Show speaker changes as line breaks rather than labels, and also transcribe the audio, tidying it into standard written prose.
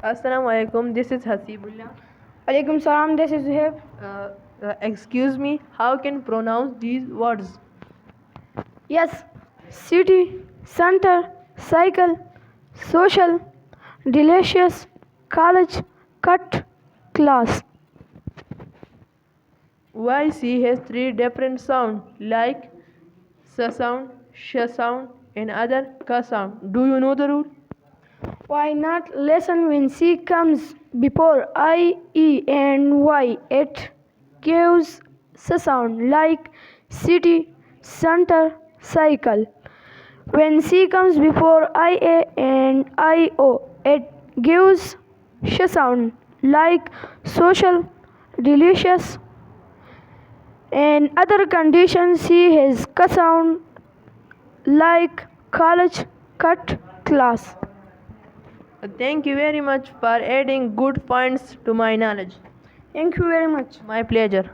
Assalamu alaikum, this is Hasibullah.
Alaikum salam, this is Zuhaib.
Excuse me, how can pronounce these words?
Yes, city, center, cycle, social, delicious, college, cut, class.
Why C has three different sounds like S sound, Sh sound, and other K sound? Do you know the rule?
Why not listen when C comes before I, E, and Y? It gives a sound like city, center, cycle. When C comes before IA and IO, it gives sh sound like social, delicious, and other conditions C has k sound like college, cut, class.
Thank you very much for adding good points to my knowledge.
Thank you very much.
My pleasure.